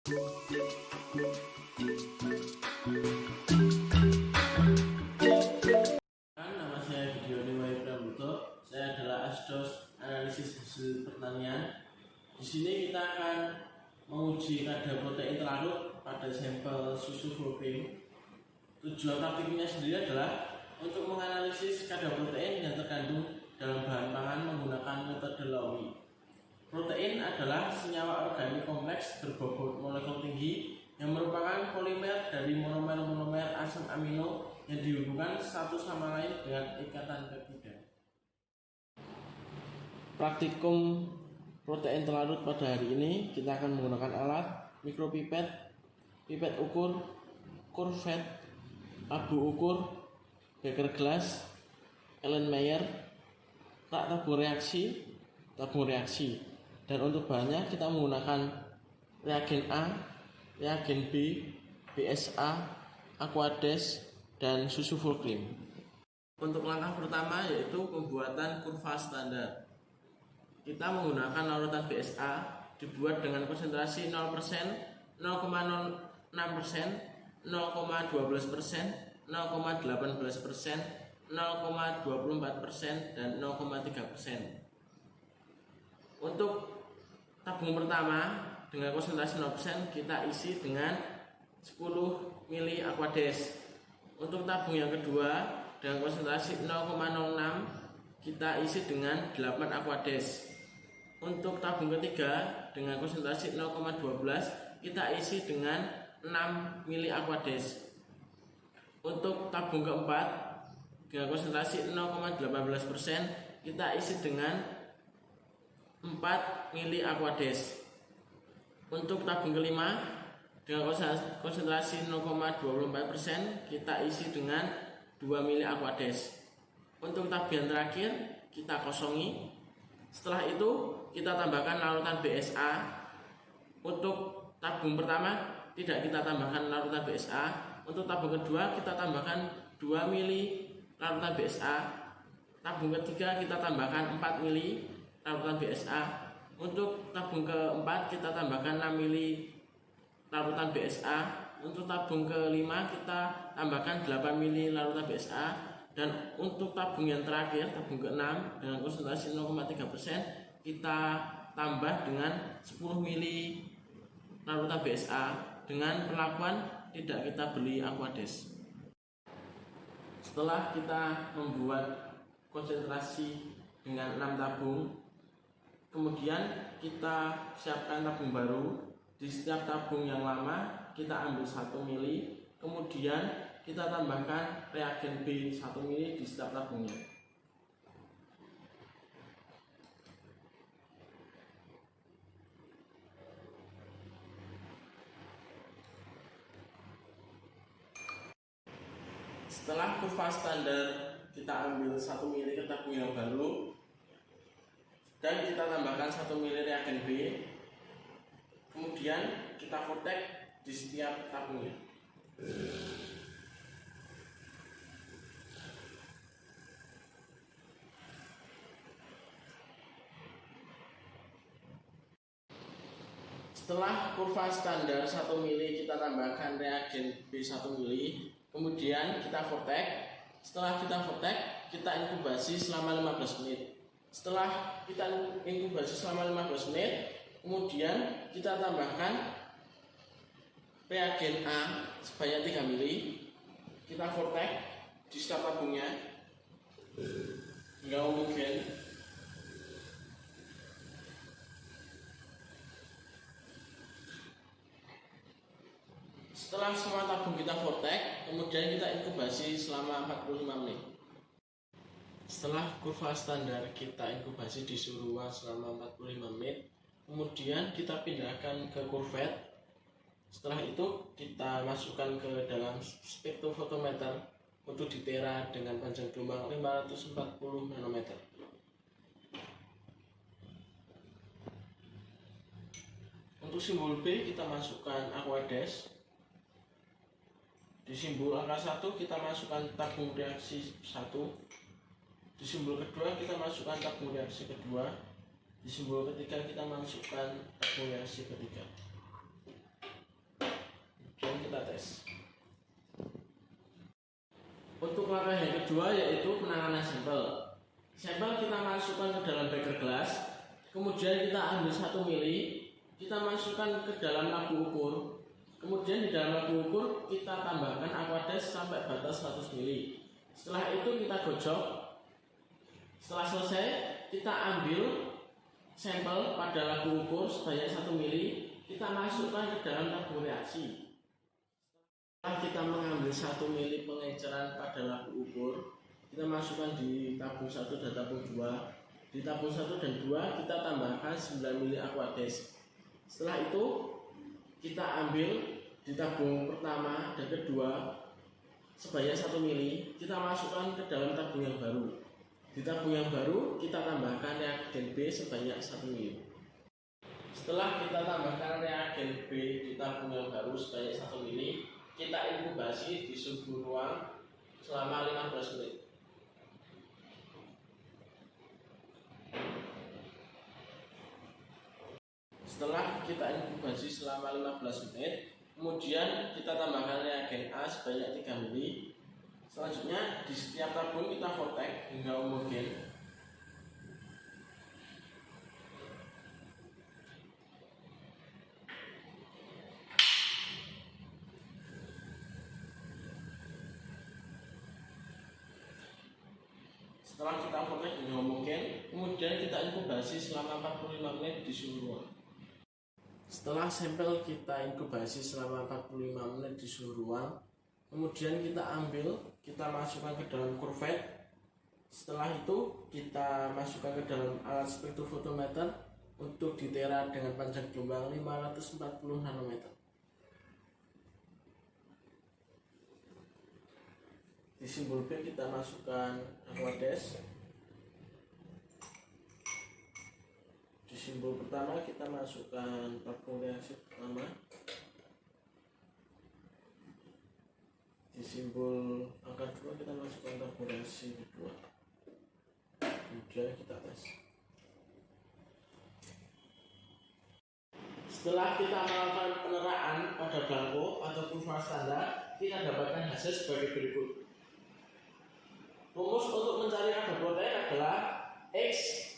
Nama saya Gideon Wahyu Pramuto. Saya adalah asdos analisis hasil pertanian. Di sini kita akan menguji kadar protein terlarut pada sampel susu full cream. Tujuan praktiknya sendiri adalah untuk menganalisis kadar protein yang terkandung dalam bahan pangan menggunakan metode Lowy. Protein adalah senyawa organik kompleks berbobot molekul tinggi yang merupakan polimer dari monomer-monomer asam amino yang dihubungkan satu sama lain dengan ikatan peptida. Praktikum protein terlarut pada hari ini kita akan menggunakan alat mikropipet, pipet ukur, kurvet, abu ukur, beker gelas, Erlenmeyer, rak tabung reaksi. Dan untuk bahannya kita menggunakan reagen A, reagen B, BSA, Aquades, dan susu full cream. Untuk langkah pertama yaitu pembuatan kurva standar. Kita menggunakan larutan BSA dibuat dengan konsentrasi 0%, 0,06%, 0,12%, 0,18%, 0,24%, dan 0,3%. Untuk tabung pertama dengan konsentrasi 0% kita isi dengan 10 ml Aquades. Untuk tabung yang kedua dengan konsentrasi 0,06 kita isi dengan 8 Aquades. Untuk tabung ketiga dengan konsentrasi 0,12 kita isi dengan 6 ml Aquades. Untuk tabung keempat dengan konsentrasi 0,18% kita isi dengan 4 ml Aquades. Untuk tabung kelima dengan konsentrasi 0,24% kita isi dengan 2 ml Aquades. Untuk tabung yang terakhir kita kosongi. Setelah itu kita tambahkan larutan BSA. Untuk tabung pertama tidak kita tambahkan larutan BSA. Untuk tabung kedua kita tambahkan 2 ml larutan BSA. Tabung ketiga kita tambahkan 4 ml larutan BSA. Untuk tabung keempat kita tambahkan 6 ml larutan BSA. Untuk tabung kelima kita tambahkan 8 ml larutan BSA. Dan untuk tabung yang terakhir, tabung ke-6 dengan konsentrasi 0,3% kita tambah dengan 10 ml larutan BSA dengan perlakuan tidak kita beli Aquades. Setelah kita membuat konsentrasi dengan 6 tabung, kemudian kita siapkan tabung baru. Di setiap tabung yang lama kita ambil 1 ml, kemudian kita tambahkan reagen B 1 ml di setiap tabungnya. Setelah kurva standar kita ambil 1 ml ke tabung yang baru dan kita tambahkan 1 ml reagen B, kemudian kita vortex di setiap tabungnya. Setelah kurva standar 1 ml kita tambahkan reagen B 1 ml, kemudian kita vortex. Setelah kita vortex, kita inkubasi selama 15 menit. Setelah kita inkubasi selama 15 menit, kemudian kita tambahkan reagen A sebanyak 3 ml. Kita vortex di setiap tabungnya hingga homogen. Setelah semua tabung kita vortex, kemudian kita inkubasi selama 45 menit. Setelah kurva standar kita inkubasi di suhu ruang selama 45 menit, kemudian kita pindahkan ke kurvet. Setelah itu kita masukkan ke dalam spektrofotometer untuk ditera dengan panjang gelombang 540 nanometer. Untuk simbol B kita masukkan Aquades. Di simbol angka 1 kita masukkan tabung reaksi 1. Di simbol kedua kita masukkan tabung reaksi kedua. Di simbol ketiga kita masukkan tabung reaksi ketiga. Aquades. Untuk langkah yang kedua yaitu penanganan sampel. Sampel kita masukkan ke dalam beker gelas, kemudian kita ambil 1 mili, kita masukkan ke dalam labu ukur, kemudian di dalam labu ukur kita tambahkan Aquades sampai batas 100 mili. Setelah itu kita gojok. Setelah selesai, kita ambil sampel pada labu ukur sebanyak 1 mili, kita masukkan ke dalam tabung reaksi. Setelah kita mengambil 1 mili pengecaran pada labu ukur, kita masukkan di tabung 1 dan tabung 2. Di tabung 1 dan 2 kita tambahkan 9 mili Aquades. Setelah itu kita ambil di tabung pertama dan kedua sebanyak 1 mili, kita masukkan ke dalam tabung yang baru. Di tabung yang baru kita tambahkan reagen B sebanyak 1 mili. Setelah kita tambahkan reagen B di tabung yang baru sebanyak 1 mili, kita inkubasi di suhu ruang selama 15 menit. Setelah kita inkubasi selama 15 menit, kemudian kita tambahkan reagen A sebanyak 3 mili. Selanjutnya di setiap tabung kita vortex hingga homogen. Setelah kita vortex hingga homogen, kemudian kita inkubasi selama 45 menit di suhu ruang. Setelah sampel kita inkubasi selama 45 menit di suhu ruang, kemudian kita ambil, kita masukkan ke dalam kurvet. Setelah itu kita masukkan ke dalam alat spektrofotometer untuk ditera dengan panjang gelombang 540 nanometer. Di simbol B kita masukkan Aquades. Di simbol pertama kita masukkan tabung reaksi pertama. Di simbol angka 2 kita masukkan tabung reaksi kedua. Kemudian kita tes. Setelah kita melakukan peneraan pada belangko atau kurva standar, kita dapatkan hasil sebagai berikut. Rumus untuk mencari kadar protein adalah X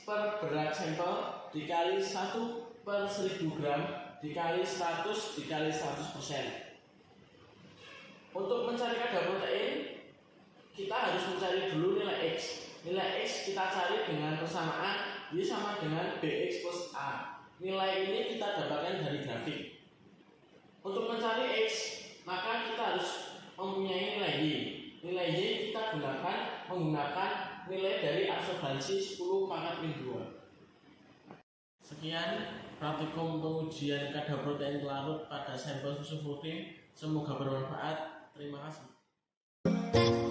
per berat sampel dikali 1 per 1000 gram dikali 100 dikali 100%. Untuk mencari kadar protein, kita harus mencari dulu nilai X. Nilai X kita cari dengan persamaan Y sama dengan BX plus A. Nilai ini kita dapatkan dari grafik. Untuk mencari X, maka kita harus mempunyai nilai Y. Nilai Y kita menggunakan nilai dari absorbansi 10 pangkat min 2. Sekian praktikum pengujian kadar protein larut pada sampel susu putih. Semoga bermanfaat. Terima kasih.